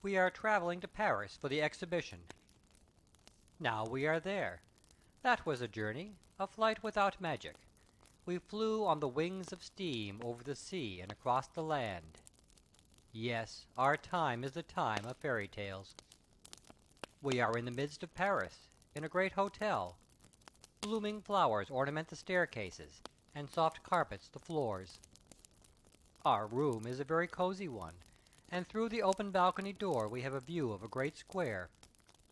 We are travelling to Paris for the Exhibition. Now we are there. That was a journey, a flight without magic. We flew on the wings of steam over the sea and across the land. Yes, our time is the time of fairy tales. We are in the midst of Paris, in a great hotel. Blooming flowers ornament the staircases, and soft carpets the floors. Our room is a very cosy one, and through the open balcony door we have a view of a great square.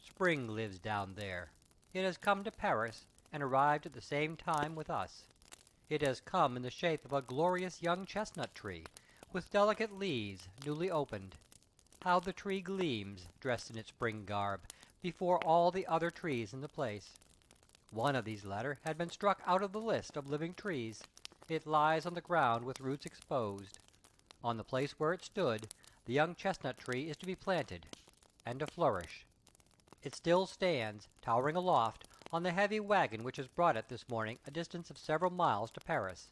Spring lives down there. It has come to Paris, and arrived at the same time with us. It has come in the shape of a glorious young chestnut tree, with delicate leaves, newly opened. How the tree gleams, dressed in its spring garb, before all the other trees in the place! One of these latter had been struck out of the list of living trees. It lies on the ground with roots exposed. On the place where it stood, the young chestnut tree is to be planted, and to flourish. It still stands, towering aloft, on the heavy wagon which has brought it this morning a distance of several miles to Paris.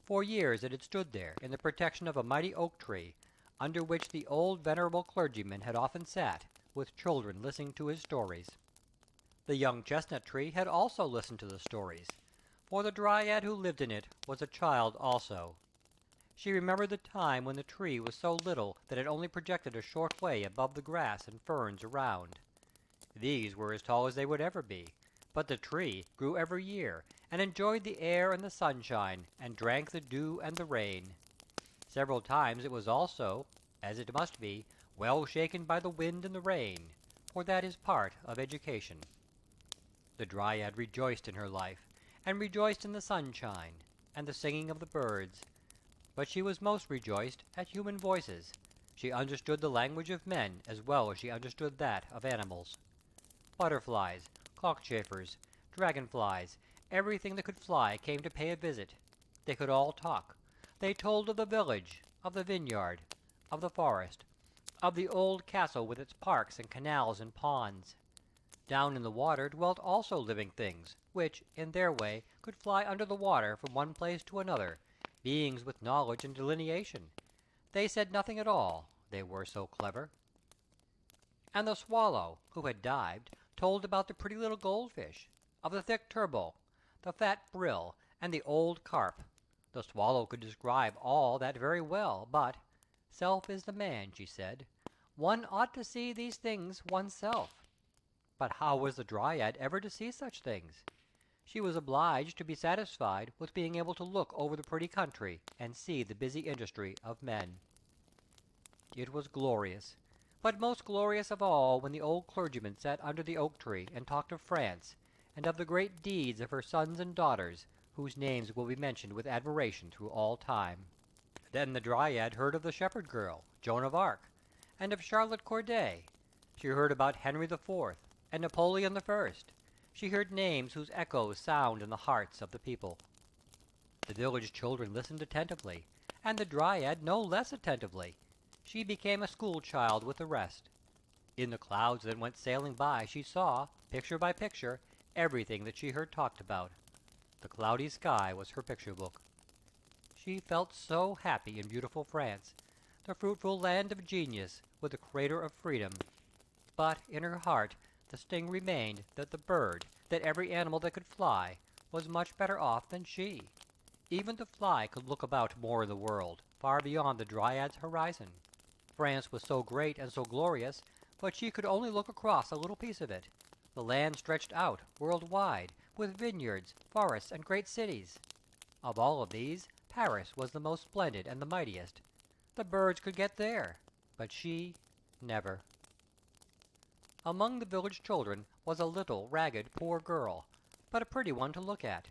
For years it had stood there, in the protection of a mighty oak tree, under which the old venerable clergyman had often sat, with children listening to his stories. The young chestnut tree had also listened to the stories, for the Dryad who lived in it was a child also. She remembered the time when the tree was so little that it only projected a short way above the grass and ferns around. These were as tall as they would ever be, but the tree grew every year, and enjoyed the air and the sunshine, and drank the dew and the rain. Several times it was also, as it must be, well shaken by the wind and the rain, for that is part of education. The Dryad rejoiced in her life, and rejoiced in the sunshine, and the singing of the birds. But she was most rejoiced at human voices. She understood the language of men as well as she understood that of animals. Butterflies, cockchafers, dragonflies, everything that could fly came to pay a visit. They could all talk. They told of the village, of the vineyard, of the forest, of the old castle with its parks and canals and ponds. Down in the water dwelt also living things, which, in their way, could fly under the water from one place to another, beings with knowledge and delineation. They said nothing at all, they were so clever. And the swallow, who had dived, told about the pretty little goldfish, of the thick turbot, the fat brill, and the old carp. The swallow could describe all that very well, but "Self is the man," she said. "One ought to see these things oneself." But how was the Dryad ever to see such things? She was obliged to be satisfied with being able to look over the pretty country, and see the busy industry of men. It was glorious, but most glorious of all when the old clergyman sat under the oak tree and talked of France, and of the great deeds of her sons and daughters, whose names will be mentioned with admiration through all time. Then the Dryad heard of the shepherd girl, Joan of Arc, and of Charlotte Corday. She heard about Henry the Fourth, and Napoleon the First. She heard names whose echoes sound in the hearts of the people. The village children listened attentively, and the Dryad no less attentively. She became a school-child with the rest. In the clouds that went sailing by she saw, picture by picture, everything that she heard talked about. The cloudy sky was her picture-book. She felt so happy in beautiful France, the fruitful land of genius, with the crater of freedom. But in her heart the sting remained that the bird, that every animal that could fly, was much better off than she. Even the fly could look about more in the world, far beyond the Dryad's horizon. France was so great and so glorious, but she could only look across a little piece of it. The land stretched out, world wide, with vineyards, forests, and great cities. Of all of these, Paris was the most splendid and the mightiest. The birds could get there, but she never. Among the village children was a little, ragged, poor girl, but a pretty one to look at.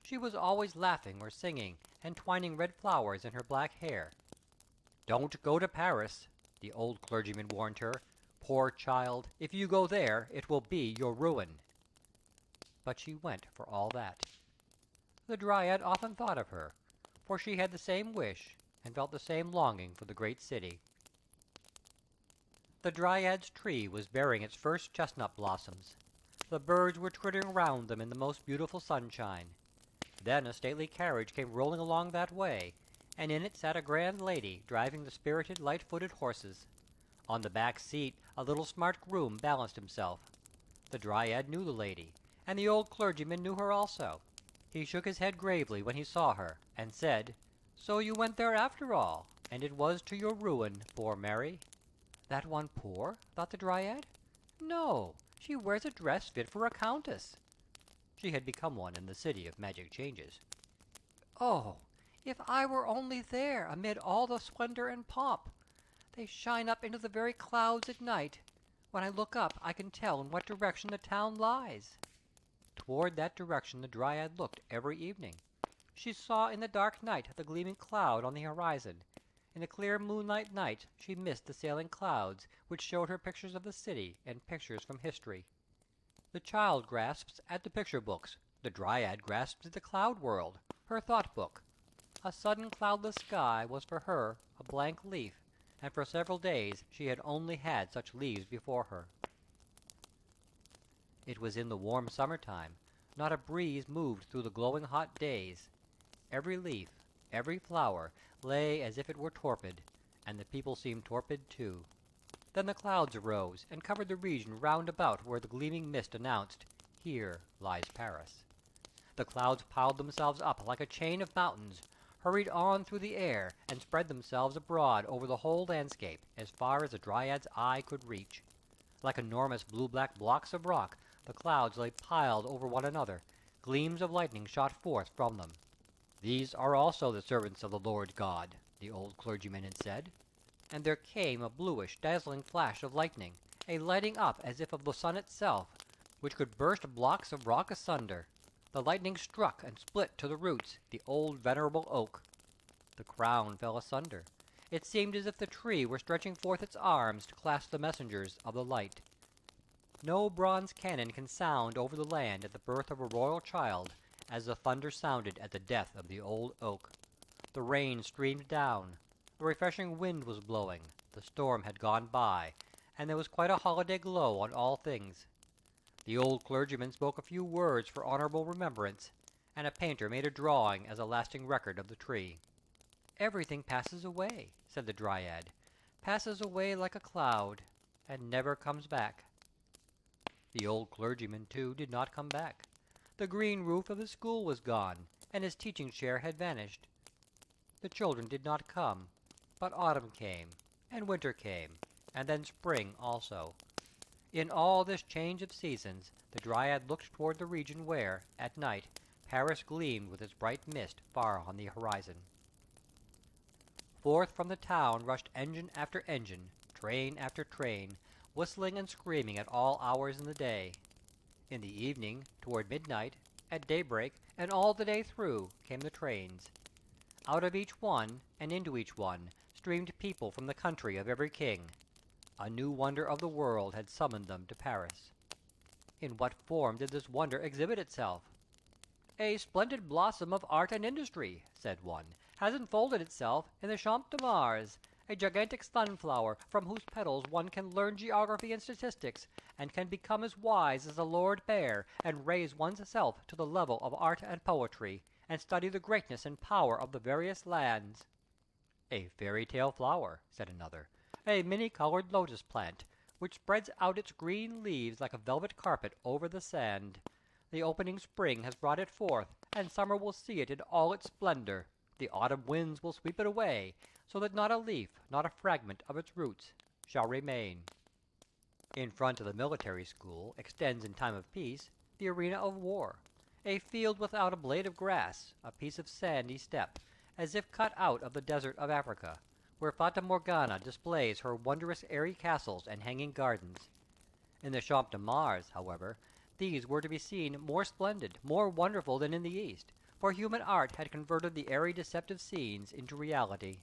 She was always laughing or singing, and twining red flowers in her black hair. "Don't go to Paris," the old clergyman warned her. "Poor child, if you go there, it will be your ruin." But she went for all that. The Dryad often thought of her, for she had the same wish, and felt the same longing for the great city. The Dryad's tree was bearing its first chestnut blossoms. The birds were twittering round them in the most beautiful sunshine. Then a stately carriage came rolling along that way, and in it sat a grand lady driving the spirited light-footed horses. On the back seat a little smart groom balanced himself. The Dryad knew the lady, and the old clergyman knew her also. He shook his head gravely when he saw her, and said, "So you went there after all, and it was to your ruin, poor Mary." "That one poor?" thought the Dryad. "No, she wears a dress fit for a countess." She had become one in the city of magic changes. "Oh, if I were only there amid all the splendor and pomp! They shine up into the very clouds at night. When I look up I can tell in what direction the town lies." Toward that direction the Dryad looked every evening. She saw in the dark night the gleaming cloud on the horizon. In the clear moonlight night she missed the sailing clouds, which showed her pictures of the city and pictures from history. The child grasps at the picture books, the Dryad grasps at the cloud world, her thought book. A sudden cloudless sky was for her a blank leaf, and for several days she had only had such leaves before her. It was in the warm summer time. Not a breeze moved through the glowing hot days. Every leaf, every flower, lay as if it were torpid, and the people seemed torpid too. Then the clouds arose and covered the region round about where the gleaming mist announced, "Here lies Paris." The clouds piled themselves up like a chain of mountains, hurried on through the air, and spread themselves abroad over the whole landscape, as far as the Dryad's eye could reach. Like enormous blue-black blocks of rock, the clouds lay piled over one another. Gleams of lightning shot forth from them. "These are also the servants of the Lord God," the old clergyman had said. And there came a bluish, dazzling flash of lightning, a lighting up as if of the sun itself, which could burst blocks of rock asunder. The lightning struck and split to the roots the old venerable oak. The crown fell asunder. It seemed as if the tree were stretching forth its arms to clasp the messengers of the light. No bronze cannon can sound over the land at the birth of a royal child as the thunder sounded at the death of the old oak. The rain streamed down. A refreshing wind was blowing. The storm had gone by, and there was quite a holiday glow on all things. The old clergyman spoke a few words for honorable remembrance, and a painter made a drawing as a lasting record of the tree. "Everything passes away," said the Dryad, "passes away like a cloud, and never comes back." The old clergyman, too, did not come back. The green roof of his school was gone, and his teaching chair had vanished. The children did not come, but autumn came, and winter came, and then spring also. In all this change of seasons, the Dryad looked toward the region where, at night, Paris gleamed with its bright mist far on the horizon. Forth from the town rushed engine after engine, train after train, whistling and screaming at all hours in the day. In the evening, toward midnight, at daybreak, and all the day through, came the trains. Out of each one, and into each one, streamed people from the country of every king. A new wonder of the world had summoned them to Paris. In what form did this wonder exhibit itself? "A splendid blossom of art and industry," said one, "has unfolded itself in the Champ de Mars, a gigantic sunflower from whose petals one can learn geography and statistics, and can become as wise as a Lord Mayor, and raise one's self to the level of art and poetry, and study the greatness and power of the various lands." "A fairy tale flower," said another, "a many-colored lotus plant, which spreads out its green leaves like a velvet carpet over the sand. The opening spring has brought it forth, and summer will see it in all its splendor. The autumn winds will sweep it away, so that not a leaf, not a fragment of its roots, shall remain." In front of the military school extends in time of peace the arena of war, a field without a blade of grass, a piece of sandy steppe, as if cut out of the desert of Africa, where Fata Morgana displays her wondrous airy castles and hanging gardens. In the Champ de Mars, however, these were to be seen more splendid, more wonderful than in the East, for human art had converted the airy deceptive scenes into reality.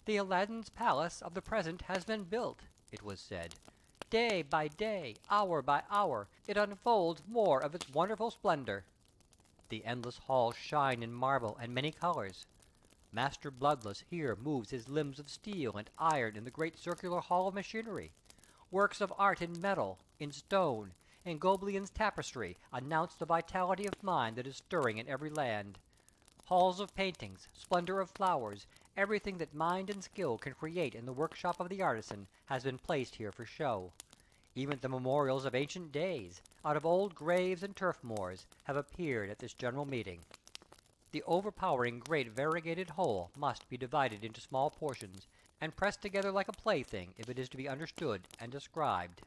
"The Aladdin's palace of the present has been built," it was said. "Day by day, hour by hour, it unfolds more of its wonderful splendor. The endless halls shine in marble and many colors. Master Bloodless here moves his limbs of steel and iron in the great circular hall of machinery. Works of art in metal, in stone, in Gobelins tapestry announce the vitality of mind that is stirring in every land. Halls of paintings, splendor of flowers, Everything that mind and skill can create in the workshop of the artisan has been placed here for show. Even the memorials of ancient days, out of old graves and turf moors, have appeared at this general meeting. The overpowering great variegated whole must be divided into small portions, and pressed together like a plaything if it is to be understood and described.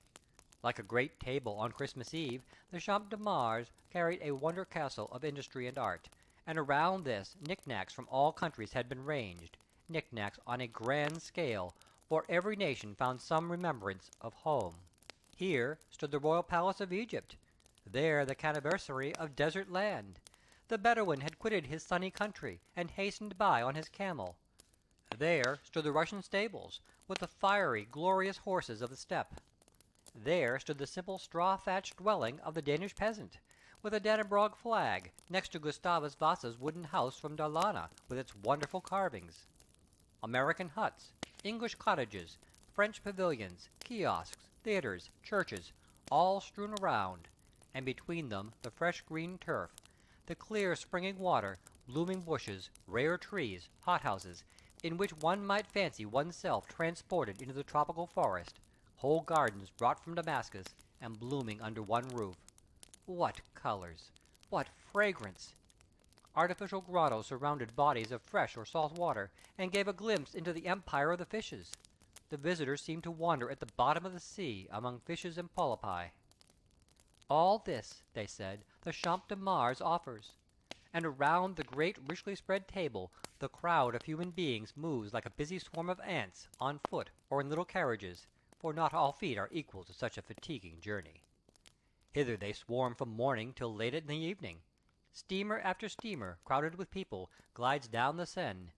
Like a great table on Christmas Eve, the Champ de Mars carried a wonder castle of industry and art, and around this knick-knacks from all countries had been ranged, knick-knacks on a grand scale, for every nation found some remembrance of home. Here stood the royal palace of Egypt, there the caravanserai of desert land. The Bedouin had quitted his sunny country, and hastened by on his camel. There stood the Russian stables, with the fiery, glorious horses of the steppe. There stood the simple straw-thatched dwelling of the Danish peasant, with a Dannebrog flag, next to Gustavus Vasa's wooden house from Dalarna, with its wonderful carvings. American huts, English cottages, French pavilions, kiosks, theatres, churches, all strewn around, and between them the fresh green turf, the clear springing water, blooming bushes, rare trees, hothouses, in which one might fancy oneself transported into the tropical forest, whole gardens brought from Damascus, and blooming under one roof. What colours! What fragrance! Artificial grottos surrounded bodies of fresh or salt water, and gave a glimpse into the empire of the fishes. The visitors seemed to wander at the bottom of the sea among fishes and polypi. All this, they said, the Champ de Mars offers. And around the great richly spread table the crowd of human beings moves like a busy swarm of ants, on foot or in little carriages, for not all feet are equal to such a fatiguing journey. Hither they swarm from morning till late in the evening. Steamer after steamer, crowded with people, glides down the Seine.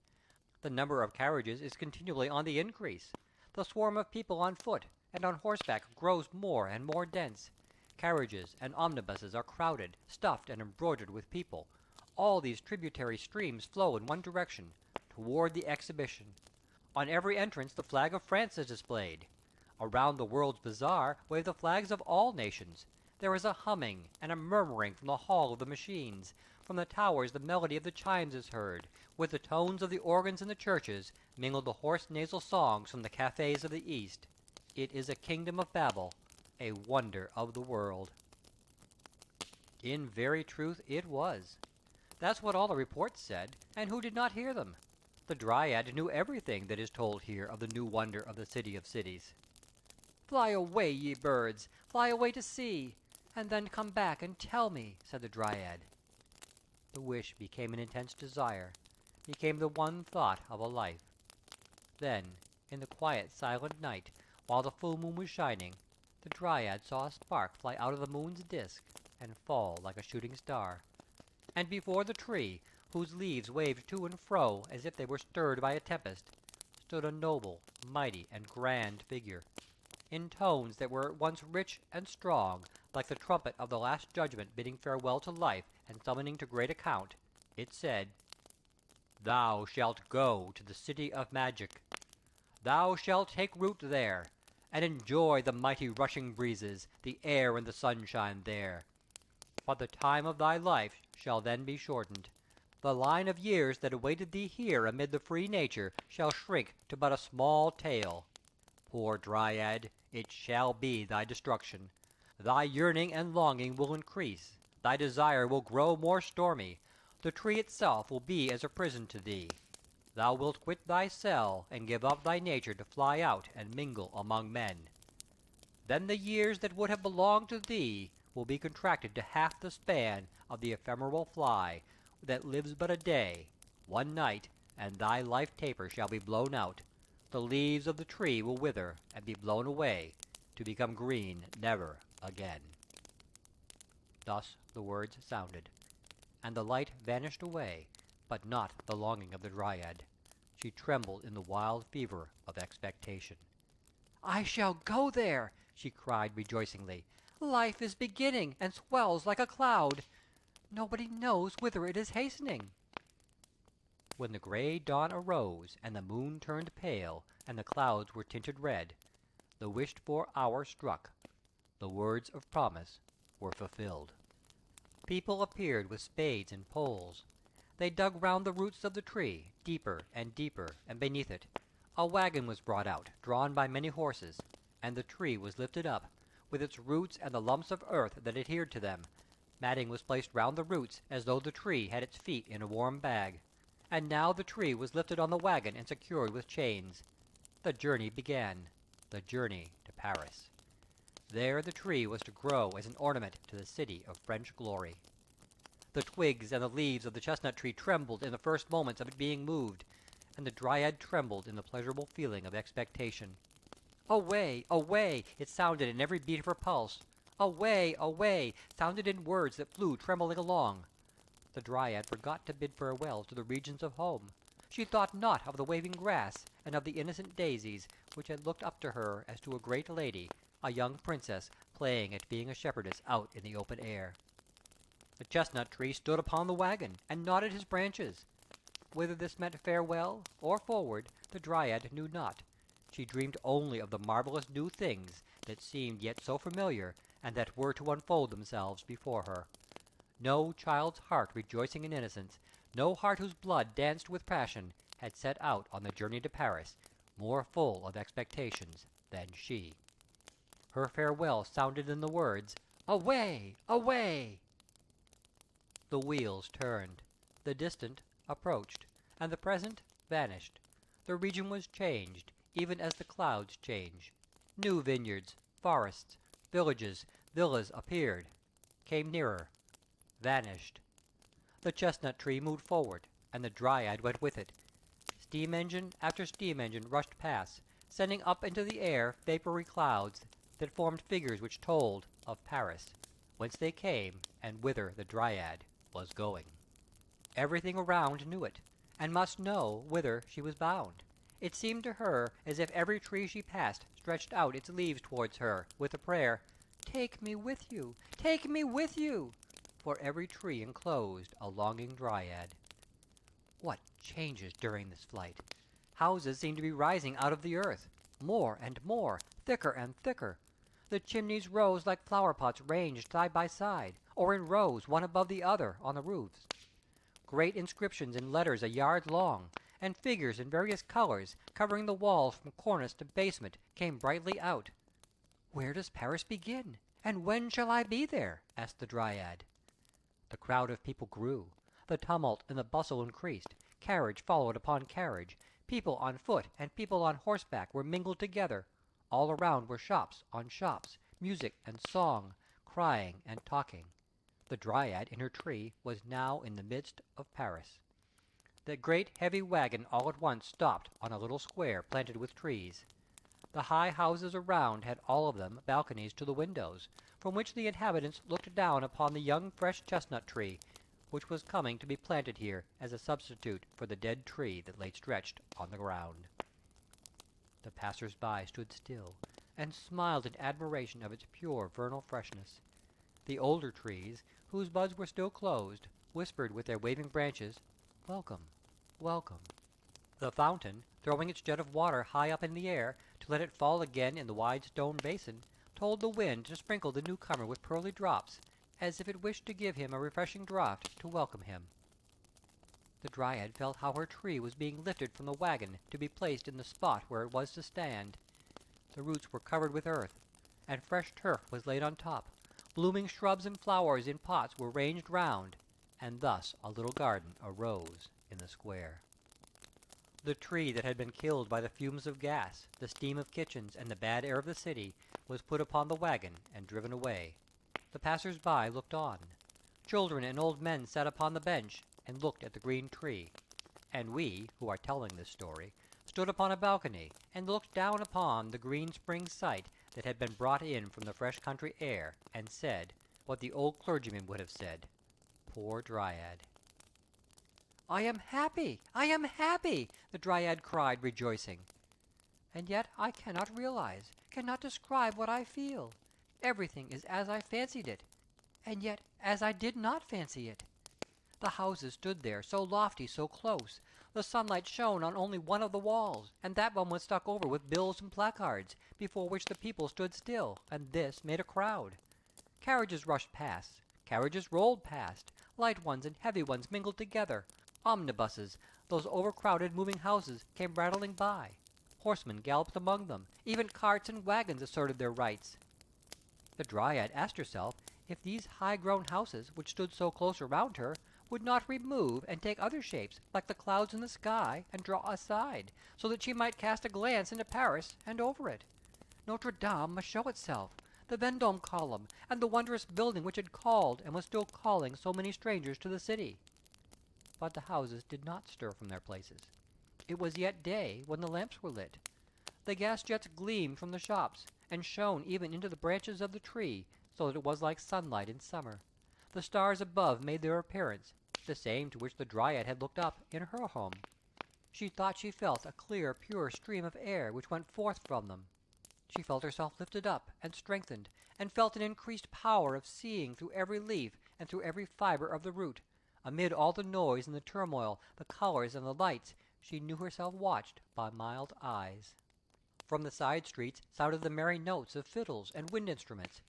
The number of carriages is continually on the increase. The swarm of people on foot and on horseback grows more and more dense. Carriages and omnibuses are crowded, stuffed, and embroidered with people. All these tributary streams flow in one direction, toward the exhibition. On every entrance the flag of France is displayed. Around the world's bazaar wave the flags of all nations. There is a humming and a murmuring from the hall of the machines. From the towers the melody of the chimes is heard. With the tones of the organs in the churches mingle the hoarse nasal songs from the cafes of the East. It is a kingdom of Babel, a wonder of the world. In very truth it was. That's what all the reports said, and who did not hear them? The Dryad knew everything that is told here of the new wonder of the city of cities. "Fly away, ye birds, fly away to sea, and then come back and tell me," said the Dryad. The wish became an intense desire, became the one thought of a life. Then, in the quiet, silent night, while the full moon was shining, the Dryad saw a spark fly out of the moon's disk and fall like a shooting star. And before the tree, whose leaves waved to and fro as if they were stirred by a tempest, stood a noble, mighty, and grand figure. In tones that were at once rich and strong, like the trumpet of the Last Judgment bidding farewell to life and summoning to great account, it said, "Thou shalt go to the city of magic. Thou shalt take root there, and enjoy the mighty rushing breezes, the air and the sunshine there. But the time of thy life shall then be shortened. The line of years that awaited thee here amid the free nature shall shrink to but a small tale. Poor Dryad, it shall be thy destruction. Thy yearning and longing will increase, thy desire will grow more stormy, the tree itself will be as a prison to thee. Thou wilt quit thy cell and give up thy nature to fly out and mingle among men. Then the years that would have belonged to thee will be contracted to half the span of the ephemeral fly, that lives but a day, one night, and thy life taper shall be blown out. The leaves of the tree will wither and be blown away, to become green never again." Thus the words sounded, and the light vanished away, but not the longing of the Dryad. She trembled in the wild fever of expectation. "I shall go there!" she cried rejoicingly. "Life is beginning, and swells like a cloud. Nobody knows whither it is hastening." When the grey dawn arose, and the moon turned pale, and the clouds were tinted red, the wished-for hour struck. The words of promise were fulfilled. People appeared with spades and poles. They dug round the roots of the tree, deeper and deeper, and beneath it a wagon was brought out, drawn by many horses, and the tree was lifted up, with its roots and the lumps of earth that adhered to them. Matting was placed round the roots as though the tree had its feet in a warm bag. And now the tree was lifted on the wagon and secured with chains. The journey began. The journey to Paris. There the tree was to grow as an ornament to the city of French glory. The twigs and the leaves of the chestnut tree trembled in the first moments of it being moved, and the Dryad trembled in the pleasurable feeling of expectation. Away, away, it sounded in every beat of her pulse. Away, away, sounded in words that flew trembling along. The Dryad forgot to bid farewell to the regions of home. She thought not of the waving grass, and of the innocent daisies, which had looked up to her as to a great lady, a young princess, playing at being a shepherdess out in the open air. The chestnut tree stood upon the wagon, and nodded his branches. Whether this meant farewell, or forward, the Dryad knew not. She dreamed only of the marvellous new things that seemed yet so familiar, and that were to unfold themselves before her. No child's heart rejoicing in innocence, no heart whose blood danced with passion, had set out on the journey to Paris, more full of expectations than she. Her farewell sounded in the words, "Away! Away!" The wheels turned. The distant approached, and the present vanished. The region was changed, even as the clouds change. New vineyards, forests, villages, villas appeared, came nearer, vanished. The chestnut tree moved forward, and the Dryad went with it. Steam engine after steam engine rushed past, sending up into the air vapory clouds that formed figures which told of Paris, whence they came and whither the Dryad was going. Everything around knew it, and must know whither she was bound. It seemed to her as if every tree she passed stretched out its leaves towards her, with the prayer, "Take me with you! Take me with you!" For every tree enclosed a longing Dryad. What changes during this flight! Houses seemed to be rising out of the earth, more and more, thicker and thicker. The chimneys rose like flower pots ranged side by side, or in rows one above the other, on the roofs. Great inscriptions in letters a yard long, and figures in various colors, covering the walls from cornice to basement, came brightly out. "Where does Paris begin? And when shall I be there?" asked the Dryad. The crowd of people grew. The tumult and the bustle increased. Carriage followed upon carriage. People on foot and people on horseback were mingled together. All around were shops on shops, music and song, crying and talking. The Dryad in her tree was now in the midst of Paris. The great heavy wagon all at once stopped on a little square planted with trees. The high houses around had all of them balconies to the windows, from which the inhabitants looked down upon the young fresh chestnut tree, which was coming to be planted here as a substitute for the dead tree that lay stretched on the ground. The passers-by stood still, and smiled in admiration of its pure vernal freshness. The older trees, whose buds were still closed, whispered with their waving branches, "Welcome, welcome." The fountain, throwing its jet of water high up in the air, to let it fall again in the wide stone basin, told the wind to sprinkle the newcomer with pearly drops, as if it wished to give him a refreshing draught to welcome him. The Dryad felt how her tree was being lifted from the wagon to be placed in the spot where it was to stand. The roots were covered with earth, and fresh turf was laid on top. Blooming shrubs and flowers in pots were ranged round, and thus a little garden arose in the square. The tree that had been killed by the fumes of gas, the steam of kitchens, and the bad air of the city, was put upon the wagon and driven away. The passers-by looked on. Children and old men sat upon the bench and looked at the green tree, and we, who are telling this story, stood upon a balcony and looked down upon the green spring sight that had been brought in from the fresh country air, and said, what the old clergyman would have said, "Poor Dryad." "I am happy! I am happy!" the Dryad cried, rejoicing. "And yet I cannot realize, cannot describe what I feel. Everything is as I fancied it, and yet as I did not fancy it. The houses stood there, so lofty, so close. The sunlight shone on only one of the walls, and that one was stuck over with bills and placards, before which the people stood still, and this made a crowd. Carriages rushed past, carriages rolled past, light ones and heavy ones mingled together. Omnibuses, those overcrowded moving houses, came rattling by. Horsemen galloped among them. Even carts and wagons asserted their rights. The Dryad asked herself if these high-grown houses, which stood so close around her, would not remove and take other shapes, like the clouds in the sky, and draw aside, so that she might cast a glance into Paris and over it. Notre Dame must show itself, the Vendome column, and the wondrous building which had called and was still calling so many strangers to the city. But the houses did not stir from their places. It was yet day when the lamps were lit. The gas jets gleamed from the shops, and shone even into the branches of the tree, so that it was like sunlight in summer. The stars above made their appearance, the same to which the Dryad had looked up in her home. She thought she felt a clear, pure stream of air which went forth from them. She felt herself lifted up and strengthened, and felt an increased power of seeing through every leaf and through every fibre of the root. Amid all the noise and the turmoil, the colours and the lights, she knew herself watched by mild eyes. From the side streets sounded the merry notes of fiddles and wind instruments.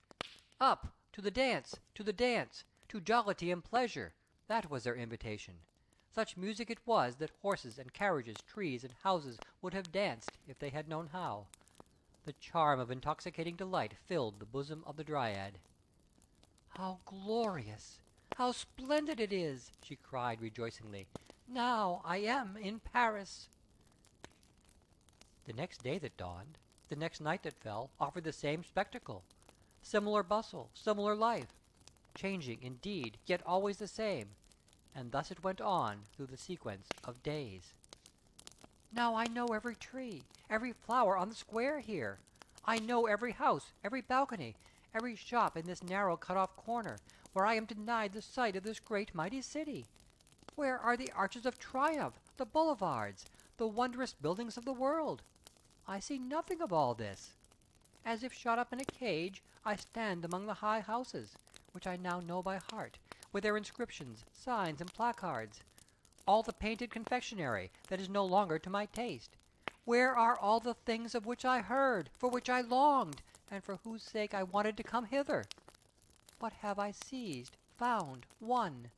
Up! To the dance! To the dance! To jollity and pleasure! That was their invitation. Such music it was that horses and carriages, trees and houses would have danced if they had known how. The charm of intoxicating delight filled the bosom of the Dryad. "How glorious! How splendid it is!" she cried rejoicingly. "Now I am in Paris!" The next day that dawned, the next night that fell, offered the same spectacle. Similar bustle, similar life. Changing, indeed, yet always the same. And thus it went on through the sequence of days. "Now I know every tree, every flower on the square here. I know every house, every balcony, every shop in this narrow cut-off corner, where I am denied the sight of this great mighty city. Where are the arches of triumph, the boulevards, the wondrous buildings of the world? I see nothing of all this. As if shut up in a cage, I stand among the high houses, which I now know by heart, with their inscriptions, signs, and placards. All the painted confectionery that is no longer to my taste. Where are all the things of which I heard, for which I longed, and for whose sake I wanted to come hither? What have I seized, found, won?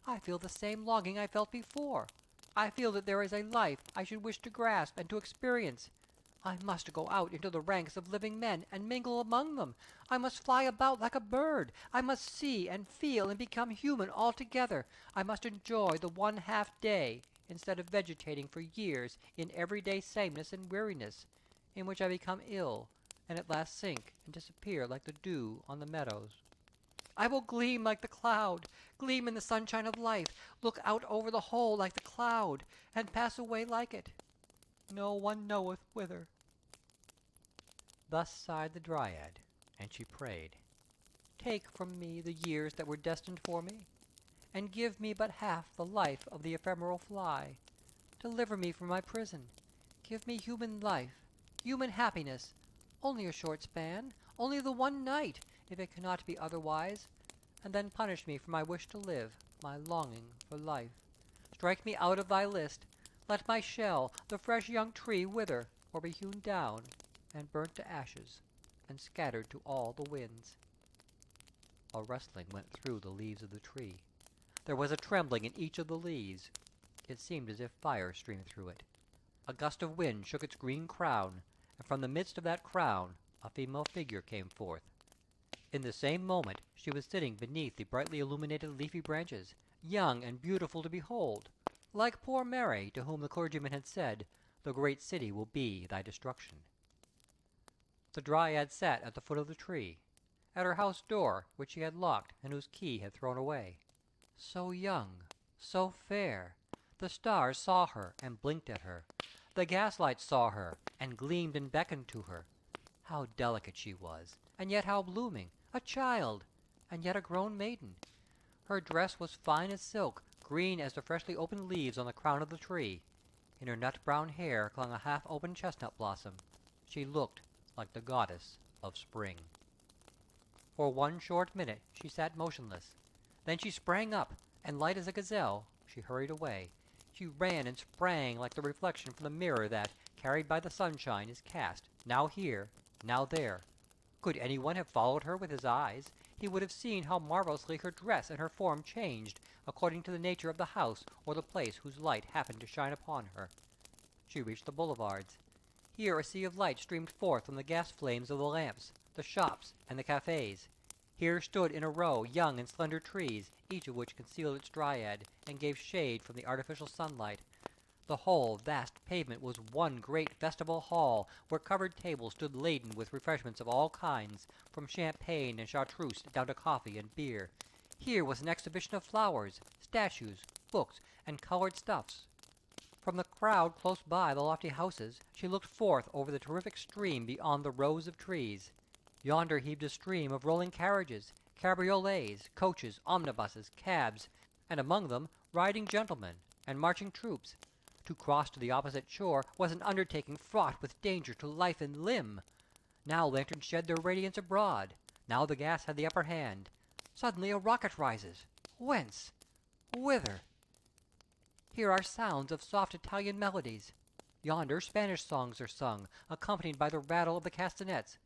I feel the same longing I felt before. I feel that there is a life I should wish to grasp and to experience. I must go out into the ranks of living men and mingle among them. I must fly about like a bird. I must see and feel and become human altogether. I must enjoy the one half day, instead of vegetating for years in everyday sameness and weariness, in which I become ill, and at last sink and disappear like the dew on the meadows. I will gleam like the cloud, gleam in the sunshine of life, look out over the whole like the cloud, and pass away like it. No one knoweth whither." Thus sighed the Dryad, and she prayed, "Take from me the years that were destined for me, and give me but half the life of the ephemeral fly. Deliver me from my prison. Give me human life, human happiness, only a short span, only the one night, if it cannot be otherwise, and then punish me for my wish to live, my longing for life. Strike me out of thy list. Let my shell, the fresh young tree, wither, or be hewn down, and burnt to ashes, and scattered to all the winds." A rustling went through the leaves of the tree. There was a trembling in each of the leaves. It seemed as if fire streamed through it. A gust of wind shook its green crown, and from the midst of that crown a female figure came forth. In the same moment she was sitting beneath the brightly illuminated leafy branches, young and beautiful to behold, like poor Mary, to whom the clergyman had said, "The great city will be thy destruction." The Dryad sat at the foot of the tree, at her house door, which she had locked and whose key had thrown away. So young, so fair, the stars saw her and blinked at her. The gaslights saw her and gleamed and beckoned to her. How delicate she was, and yet how blooming, a child, and yet a grown maiden. Her dress was fine as silk, green as the freshly opened leaves on the crown of the tree. In her nut-brown hair clung a half-opened chestnut blossom. She looked like the goddess of spring. For one short minute she sat motionless. Then she sprang up, and light as a gazelle, she hurried away. She ran and sprang like the reflection from the mirror that, carried by the sunshine, is cast, now here, now there. Could any one have followed her with his eyes, he would have seen how marvellously her dress and her form changed, according to the nature of the house or the place whose light happened to shine upon her. She reached the boulevards. Here a sea of light streamed forth from the gas flames of the lamps, the shops, and the cafes. Here stood in a row young and slender trees, each of which concealed its Dryad, and gave shade from the artificial sunlight. The whole vast pavement was one great festival hall, where covered tables stood laden with refreshments of all kinds, from champagne and chartreuse down to coffee and beer. Here was an exhibition of flowers, statues, books, and colored stuffs. From the crowd close by the lofty houses, she looked forth over the terrific stream beyond the rows of trees. Yonder heaved a stream of rolling carriages, cabriolets, coaches, omnibuses, cabs, and among them riding gentlemen and marching troops. To cross to the opposite shore was an undertaking fraught with danger to life and limb. Now lanterns shed their radiance abroad. Now the gas had the upper hand. Suddenly a rocket rises. Whence? Whither? Here are sounds of soft Italian melodies. Yonder Spanish songs are sung, accompanied by the rattle of the castanets.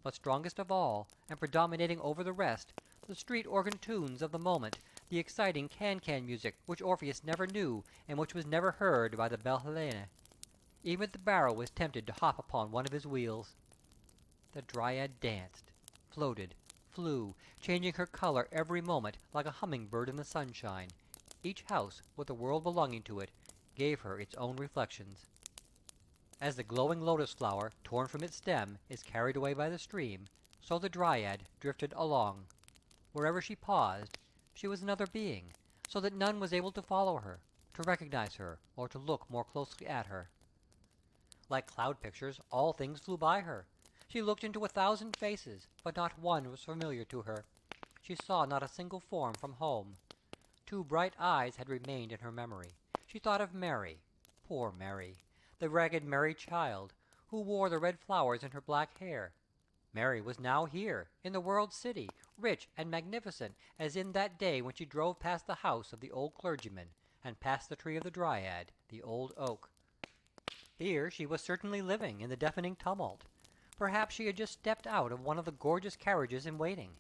But strongest of all, and predominating over the rest, the street organ tunes of the moment, the exciting can-can music which Orpheus never knew, and which was never heard by the belle Helene. Even the barrow was tempted to hop upon one of his wheels. The Dryad danced, floated, flew, changing her color every moment like a humming-bird in the sunshine. Each house, with the world belonging to it, gave her its own reflections. As the glowing lotus flower, torn from its stem, is carried away by the stream, so the Dryad drifted along. Wherever she paused, she was another being, so that none was able to follow her, to recognize her, or to look more closely at her. Like cloud pictures, all things flew by her. She looked into 1,000 faces, but not one was familiar to her. She saw not a single form from home. 2 bright eyes had remained in her memory. She thought of Mary, poor Mary, the ragged Mary child, who wore the red flowers in her black hair. Mary was now here, in the world's city, rich and magnificent, as in that day when she drove past the house of the old clergyman, and past the tree of the Dryad, the old oak. Here she was certainly living in the deafening tumult. Perhaps she had just stepped out of one of the gorgeous carriages in waiting.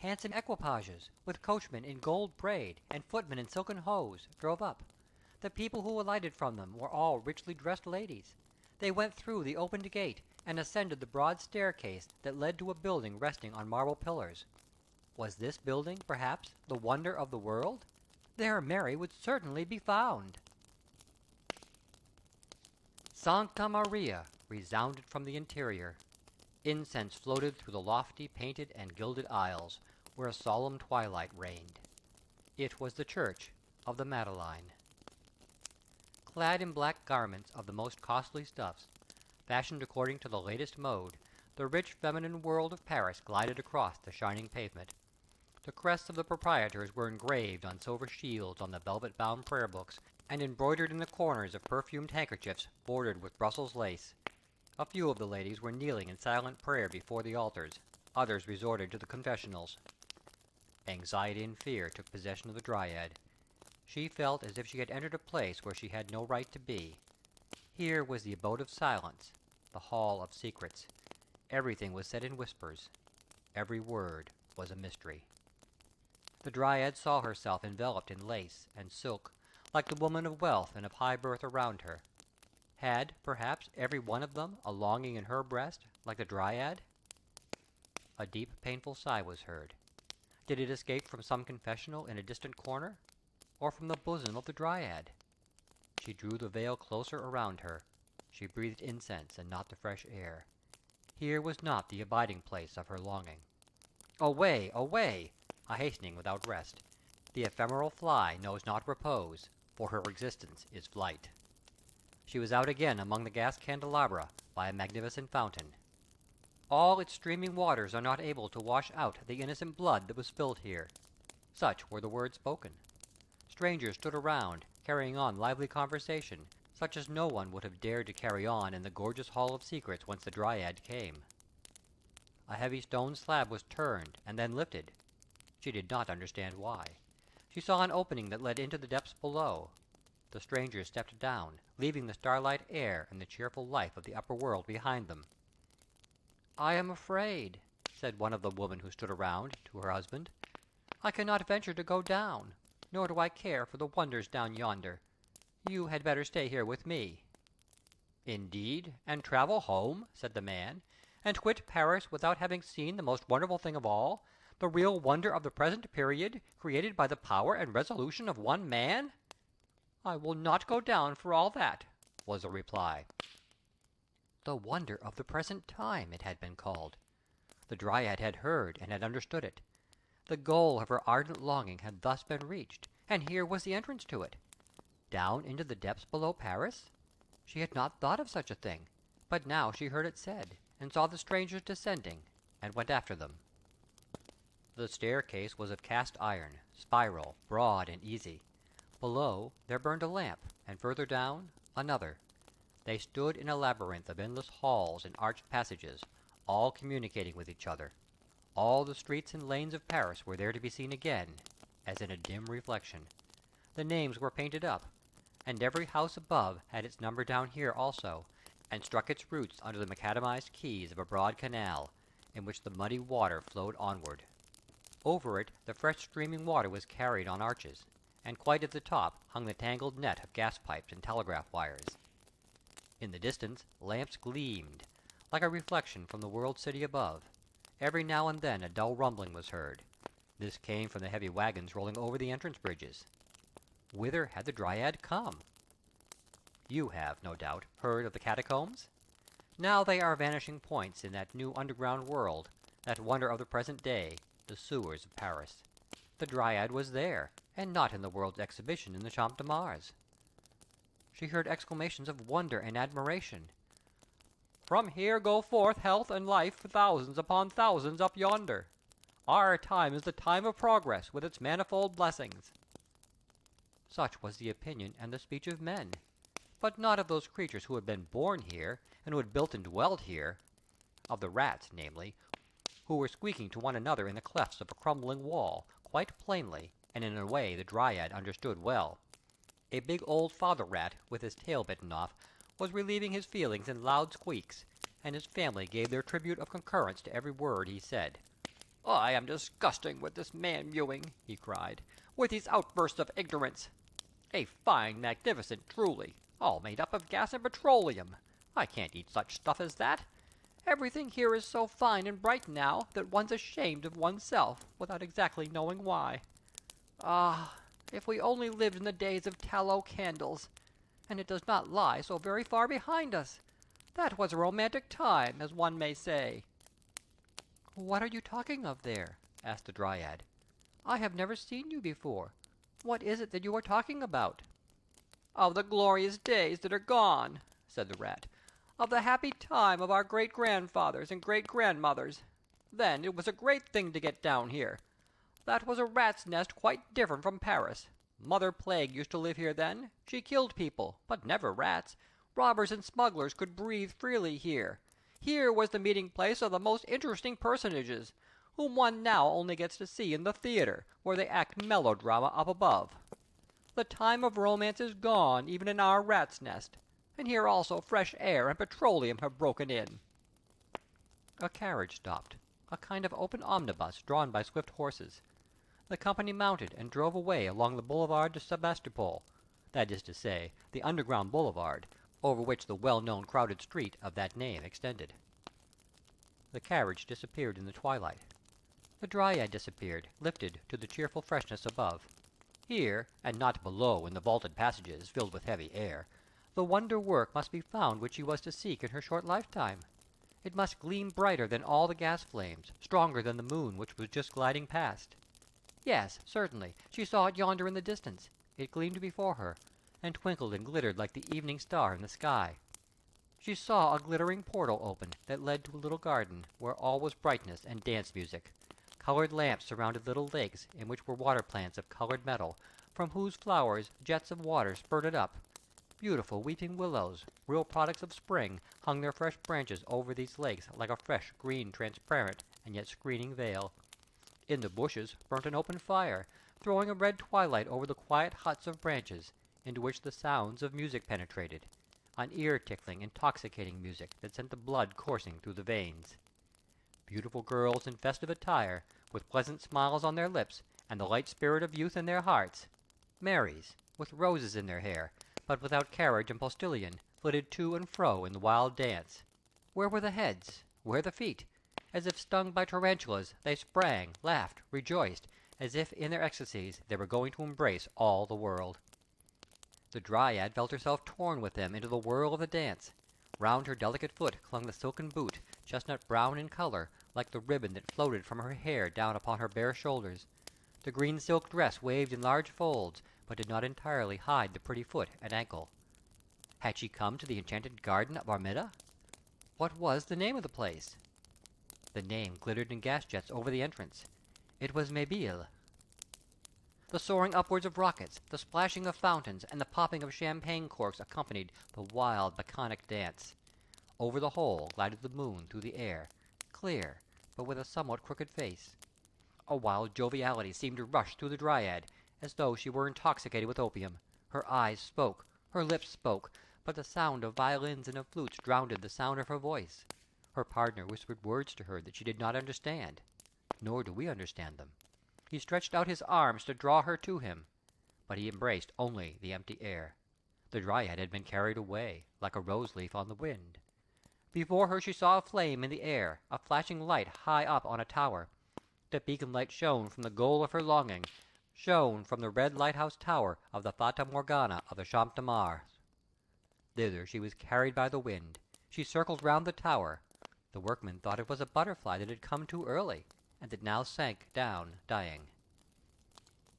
Handsome equipages, with coachmen in gold braid and footmen in silken hose, drove up. The people who alighted from them were all richly dressed ladies. They went through the opened gate and ascended the broad staircase that led to a building resting on marble pillars. Was this building, perhaps, the wonder of the world? There Mary would certainly be found. Sancta Maria resounded from the interior. Incense floated through the lofty, painted, and gilded aisles, where a solemn twilight reigned. It was the church of the Madeleine. Clad in black garments of the most costly stuffs, fashioned according to the latest mode, the rich feminine world of Paris glided across the shining pavement. The crests of the proprietors were engraved on silver shields on the velvet-bound prayer books, and embroidered in the corners of perfumed handkerchiefs bordered with Brussels lace. A few of the ladies were kneeling in silent prayer before the altars, others resorted to the confessionals. Anxiety and fear took possession of the Dryad. She felt as if she had entered a place where she had no right to be. Here was the abode of silence, the hall of secrets. Everything was said in whispers. Every word was a mystery. The Dryad saw herself enveloped in lace and silk, like the woman of wealth and of high birth around her. Had, perhaps, every one of them a longing in her breast, like the Dryad? A deep, painful sigh was heard. Did it escape from some confessional in a distant corner, or from the bosom of the Dryad? She drew the veil closer around her. She breathed incense and not the fresh air. Here was not the abiding place of her longing. Away, away! A hastening without rest. The ephemeral fly knows not repose, for her existence is flight. She was out again among the gas candelabra, by a magnificent fountain. All its streaming waters are not able to wash out the innocent blood that was spilled here. Such were the words spoken. Strangers stood around, carrying on lively conversation, such as no one would have dared to carry on in the gorgeous hall of secrets whence the Dryad came. A heavy stone slab was turned and then lifted. She did not understand why. She saw an opening that led into the depths below. The strangers stepped down, leaving the starlight air and the cheerful life of the upper world behind them. "I am afraid," said one of the women who stood around, to her husband. "I cannot venture to go down, nor do I care for the wonders down yonder. You had better stay here with me." "Indeed, and travel home," said the man, "and quit Paris without having seen the most wonderful thing of all, the real wonder of the present period, created by the power and resolution of one man?" "I will not go down for all that," was the reply. The wonder of the present time, it had been called. The Dryad had heard and had understood it. The goal of her ardent longing had thus been reached, and here was the entrance to it. Down into the depths below Paris? She had not thought of such a thing, but now she heard it said, and saw the strangers descending, and went after them. The staircase was of cast iron, spiral, broad, and easy. Below there burned a lamp, and further down another. They stood in a labyrinth of endless halls and arched passages, all communicating with each other. All the streets and lanes of Paris were there to be seen again, as in a dim reflection. The names were painted up, and every house above had its number down here also, and struck its roots under the macadamized quays of a broad canal, in which the muddy water flowed onward. Over it the fresh streaming water was carried on arches, and quite at the top hung the tangled net of gas pipes and telegraph wires. In the distance lamps gleamed, like a reflection from the world city above. Every now and then a dull rumbling was heard. This came from the heavy wagons rolling over the entrance bridges. Whither had the Dryad come? You have, no doubt, heard of the catacombs? Now they are vanishing points in that new underground world, that wonder of the present day, the sewers of Paris. The Dryad was there, and not in the World's Exhibition in the Champ de Mars. She heard exclamations of wonder and admiration. "From here go forth health and life for thousands upon thousands up yonder. Our time is the time of progress, with its manifold blessings." Such was the opinion and the speech of men, but not of those creatures who had been born here, and who had built and dwelt here, of the rats, namely, who were squeaking to one another in the clefts of a crumbling wall, quite plainly, and in a way the Dryad understood well. A big old father rat, with his tail bitten off, was relieving his feelings in loud squeaks, and his family gave their tribute of concurrence to every word he said. "I am disgusting with this man mewing," he cried, "with these outbursts of ignorance. A fine, magnificent, truly, all made up of gas and petroleum. I can't eat such stuff as that. Everything here is so fine and bright now that one's ashamed of oneself, without exactly knowing why. Ah, if we only lived in the days of tallow candles! And it does not lie so very far behind us. That was a romantic time, as one may say." "What are you talking of there?" asked the Dryad. "I have never seen you before. What is it that you are talking about?" "Of the glorious days that are gone," said the Rat. "Of the happy time of our great-grandfathers and great-grandmothers. Then it was a great thing to get down here. That was a rat's nest quite different from Paris. Mother Plague used to live here then. She killed people, but never rats. Robbers and smugglers could breathe freely here. Here was the meeting place of the most interesting personages, whom one now only gets to see in the theatre, where they act melodrama up above. The time of romance is gone even in our rat's nest, and here also fresh air and petroleum have broken in." A carriage stopped, a kind of open omnibus drawn by swift horses. The company mounted and drove away along the Boulevard de Sebastopol, that is to say, the underground boulevard, over which the well-known crowded street of that name extended. The carriage disappeared in the twilight. The Dryad disappeared, lifted to the cheerful freshness above. Here, and not below in the vaulted passages filled with heavy air, the wonder work must be found which she was to seek in her short lifetime. It must gleam brighter than all the gas flames, stronger than the moon which was just gliding past. Yes, certainly, she saw it yonder in the distance. It gleamed before her, and twinkled and glittered like the evening star in the sky. She saw a glittering portal open, that led to a little garden, where all was brightness and dance music. Colored lamps surrounded little lakes, in which were water plants of colored metal, from whose flowers jets of water spurted up. Beautiful weeping willows, real products of spring, hung their fresh branches over these lakes like a fresh, green, transparent, and yet screening veil. In the bushes burnt an open fire, throwing a red twilight over the quiet huts of branches, into which the sounds of music penetrated, an ear-tickling, intoxicating music that sent the blood coursing through the veins. beautiful girls in festive attire, with pleasant smiles on their lips and the light spirit of youth in their hearts. Marys, with roses in their hair, but without carriage and postillion, flitted to and fro in the wild dance. Where were the heads? Where the feet? As if stung by tarantulas, they sprang, laughed, rejoiced, as if in their ecstasies they were going to embrace all the world. The Dryad felt herself torn with them into the whirl of the dance. Round her delicate foot clung the silken boot, chestnut brown in color, like the ribbon that floated from her hair down upon her bare shoulders. The green silk dress waved in large folds, but did not entirely hide the pretty foot and ankle. Had she come to the enchanted garden of Armida? What was the name of the place? The name glittered in gas jets over the entrance. It was Mabille. The soaring upwards of rockets, the splashing of fountains, and the popping of champagne corks accompanied the wild, bacchanic dance. Over the whole glided the moon through the air, clear, but with a somewhat crooked face. A wild joviality seemed to rush through the Dryad, as though she were intoxicated with opium. Her eyes spoke, her lips spoke, but the sound of violins and of flutes drowned the sound of her voice. Her partner whispered words to her that she did not understand. Nor do we understand them. He stretched out his arms to draw her to him, but he embraced only the empty air. The Dryad had been carried away, like a rose-leaf on the wind. Before her she saw a flame in the air, a flashing light high up on a tower. The beacon light shone from the goal of her longing, shone from the red lighthouse tower of the Fata Morgana of the Champ de Mars. Thither she was carried by the wind. She circled round the tower. The workmen thought it was a butterfly that had come too early, and that now sank down dying.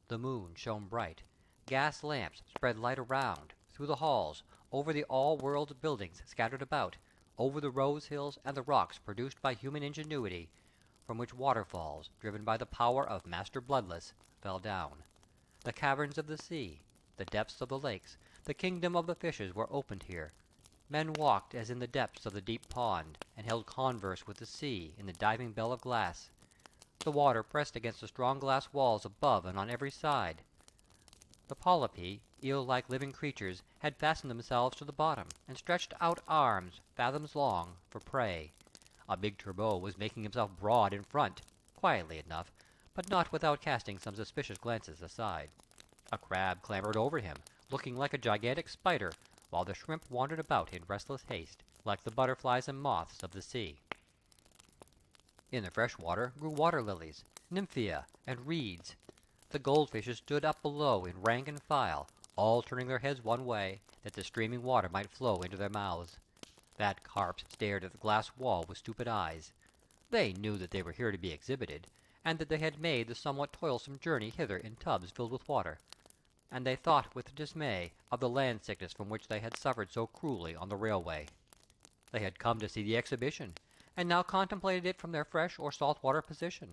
The moon shone bright. Gas lamps spread light around, through the halls, over the all-world buildings scattered about, over the rose hills and the rocks produced by human ingenuity, from which waterfalls, driven by the power of Master Bloodless, fell down. The caverns of the sea, the depths of the lakes, the kingdom of the fishes were opened here. Men walked as in the depths of the deep pond, and held converse with the sea in the diving bell of glass. The water pressed against the strong glass walls above and on every side. The polypi, eel-like living creatures, had fastened themselves to the bottom, and stretched out arms, fathoms long, for prey. A big turbot was making himself broad in front, quietly enough, but not without casting some suspicious glances aside. A crab clambered over him, looking like a gigantic spider, while the shrimp wandered about in restless haste, like the butterflies and moths of the sea. In the fresh water grew water lilies, nymphea, and reeds. The goldfishes stood up below in rank and file, all turning their heads one way, that the streaming water might flow into their mouths. Fat carps stared at the glass wall with stupid eyes. They knew that they were here to be exhibited, and that they had made the somewhat toilsome journey hither in tubs filled with water. And they thought with dismay of the land sickness from which they had suffered so cruelly on the railway. They had come to see the exhibition, and now contemplated it from their fresh or salt water position.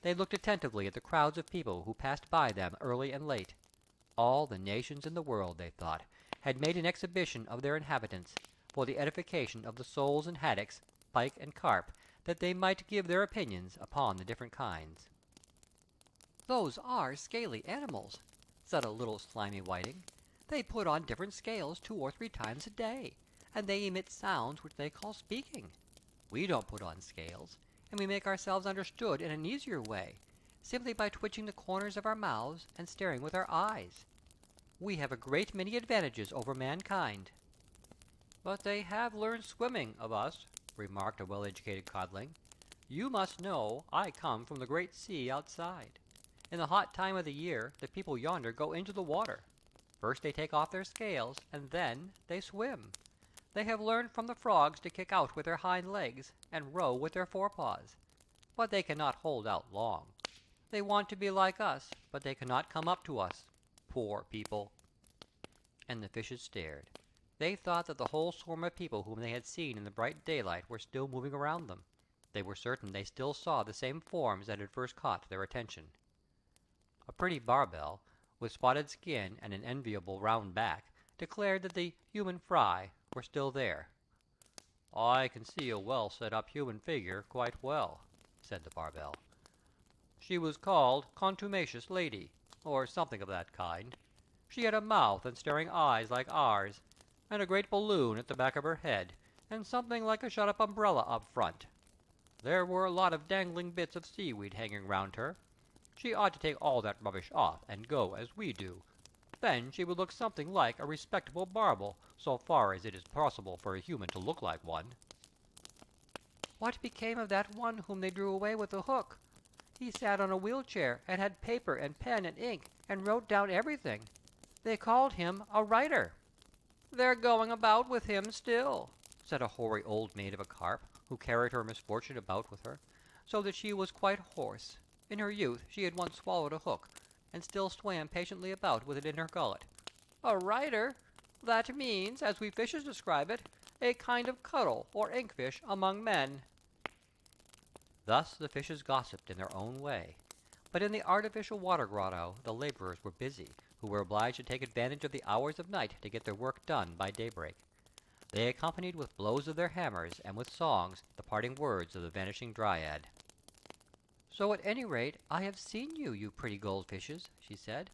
They looked attentively at the crowds of people who passed by them early and late. All the nations in the world, they thought, had made an exhibition of their inhabitants, for the edification of the soles and haddocks, pike and carp, that they might give their opinions upon the different kinds. "Those are scaly animals," said a little slimy whiting. "They put on different scales 2 or 3 times a day, and they emit sounds which they call speaking. We don't put on scales, and we make ourselves understood in an easier way, simply by twitching the corners of our mouths and staring with our eyes. We have a great many advantages over mankind." "But they have learned swimming of us," remarked a well-educated codling. "You must know I come from the great sea outside. In the hot time of the year the people yonder go into the water. First they take off their scales, and then they swim. They have learned from the frogs to kick out with their hind legs, and row with their forepaws. But they cannot hold out long. They want to be like us, but they cannot come up to us. Poor people!" And the fishes stared. They thought that the whole swarm of people whom they had seen in the bright daylight were still moving around them. They were certain they still saw the same forms that had first caught their attention. A pretty barbel, with spotted skin and an enviable round back, declared that the human fry were still there. "I can see a well set up human figure quite well," said the barbel. "She was called Contumacious Lady, or something of that kind. She had a mouth and staring eyes like ours, and a great balloon at the back of her head, and something like a shut-up umbrella up front. There were a lot of dangling bits of seaweed hanging round her. She ought to take all that rubbish off, and go as we do. Then she would look something like a respectable marble, so far as it is possible for a human to look like one." "What became of that one whom they drew away with the hook? He sat on a wheel-chair, and had paper and pen and ink, and wrote down everything. They called him a writer." "They're going about with him still," said a hoary old maid of a carp, who carried her misfortune about with her, so that she was quite hoarse. In her youth she had once swallowed a hook, and still swam patiently about with it in her gullet. "A writer? That means, as we fishes describe it, a kind of cuttle or ink-fish among men." Thus the fishes gossiped in their own way. But in the artificial water grotto the laborers were busy, who were obliged to take advantage of the hours of night to get their work done by daybreak. They accompanied with blows of their hammers and with songs the parting words of the vanishing Dryad. "So at any rate I have seen you, you pretty goldfishes," she said.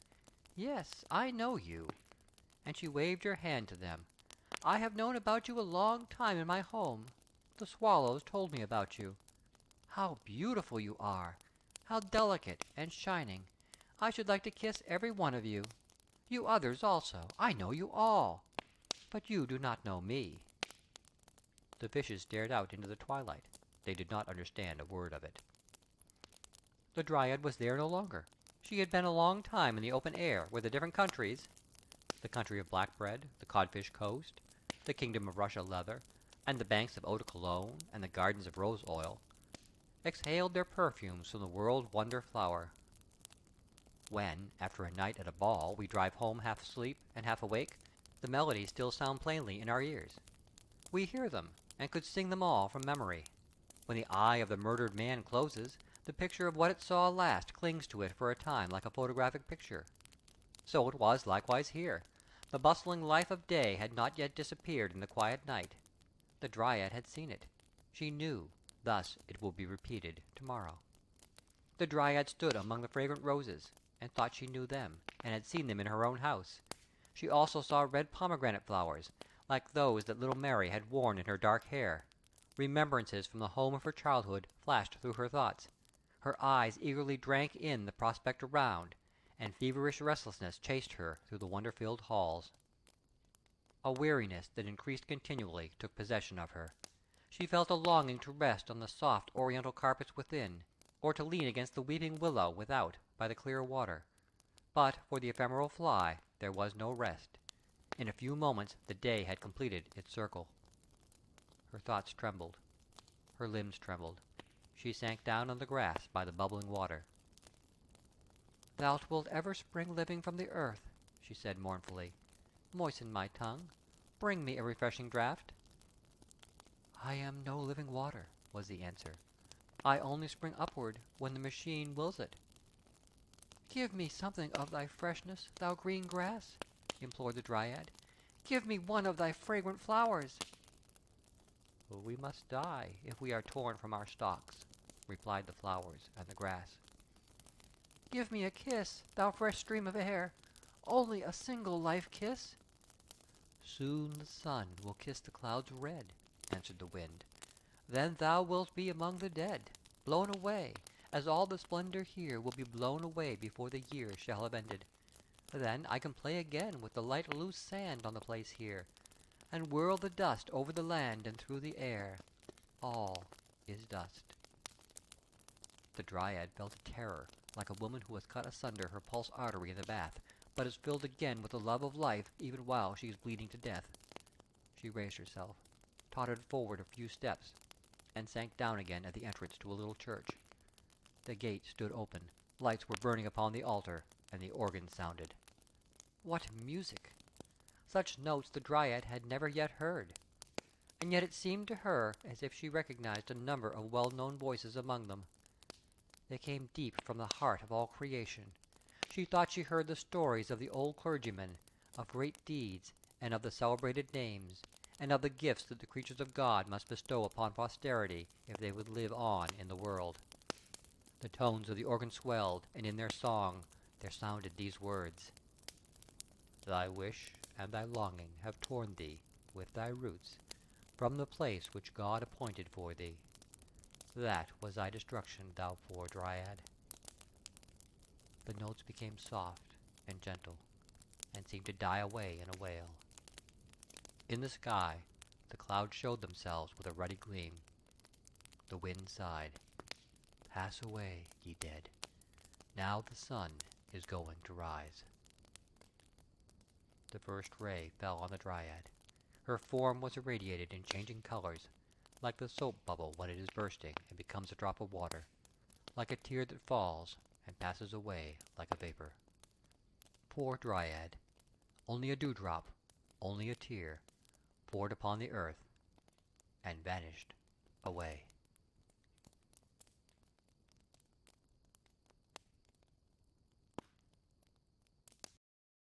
"Yes, I know you." And she waved her hand to them. "I have known about you a long time in my home. The swallows told me about you. How beautiful you are! How delicate and shining! I should like to kiss every one of you. You others also. I know you all. But you do not know me." The fishes stared out into the twilight. They did not understand a word of it. The Dryad was there no longer. She had been a long time in the open air, where the different countries—the country of black bread, the codfish coast, the kingdom of Russia leather, and the banks of eau de Cologne, and the gardens of rose oil—exhaled their perfumes from the world wonder flower. When, after a night at a ball, we drive home half asleep and half awake, the melodies still sound plainly in our ears. We hear them, and could sing them all from memory. When the eye of the murdered man closes, the picture of what it saw last clings to it for a time like a photographic picture. So it was likewise here. The bustling life of day had not yet disappeared in the quiet night. The Dryad had seen it. She knew. Thus it will be repeated tomorrow. The Dryad stood among the fragrant roses, and thought she knew them, and had seen them in her own house. She also saw red pomegranate flowers, like those that little Mary had worn in her dark hair. Remembrances from the home of her childhood flashed through her thoughts. Her eyes eagerly drank in the prospect around, and feverish restlessness chased her through the wonder-filled halls. A weariness that increased continually took possession of her. She felt a longing to rest on the soft oriental carpets within, or to lean against the weeping willow without by the clear water. But for the ephemeral fly there was no rest. In a few moments the day had completed its circle. Her thoughts trembled. Her limbs trembled. She sank down on the grass by the bubbling water. "Thou wilt ever spring living from the earth," she said mournfully. "Moisten my tongue. Bring me a refreshing draught." "I am no living water," was the answer. "I only spring upward when the machine wills it." "Give me something of thy freshness, thou green grass," implored the Dryad. "Give me one of thy fragrant flowers." "We must die if we are torn from our stalks," replied the flowers and the grass. "Give me a kiss, thou fresh stream of air, only a single life kiss." "Soon the sun will kiss the clouds red," answered the wind. "Then thou wilt be among the dead, blown away, as all the splendor here will be blown away before the year shall have ended. Then I can play again with the light loose sand on the place here, and whirl the dust over the land and through the air. All is dust." The Dryad felt a terror, like a woman who has cut asunder her pulse artery in the bath, but is filled again with the love of life even while she is bleeding to death. She raised herself, tottered forward a few steps, and sank down again at the entrance to a little church. The gate stood open, lights were burning upon the altar, and the organ sounded. What music! Such notes the Dryad had never yet heard. And yet it seemed to her as if she recognized a number of well-known voices among them. They came deep from the heart of all creation. She thought she heard the stories of the old clergymen, of great deeds, and of the celebrated names, and of the gifts that the creatures of God must bestow upon posterity if they would live on in the world. The tones of the organ swelled, and in their song there sounded these words: "Thy wish and thy longing have torn thee, with thy roots, from the place which God appointed for thee. That was thy destruction, thou poor Dryad. The notes became soft and gentle, and seemed to die away in a wail. In the sky the clouds showed themselves with a ruddy gleam. The wind sighed. Pass away, ye dead. Now the sun is going to rise. The first ray fell on the Dryad. Her form was irradiated in changing colors, like the soap bubble when it is bursting and becomes a drop of water, like a tear that falls and passes away like a vapor. Poor Dryad! Only a dewdrop, only a tear, poured upon the earth, and vanished away.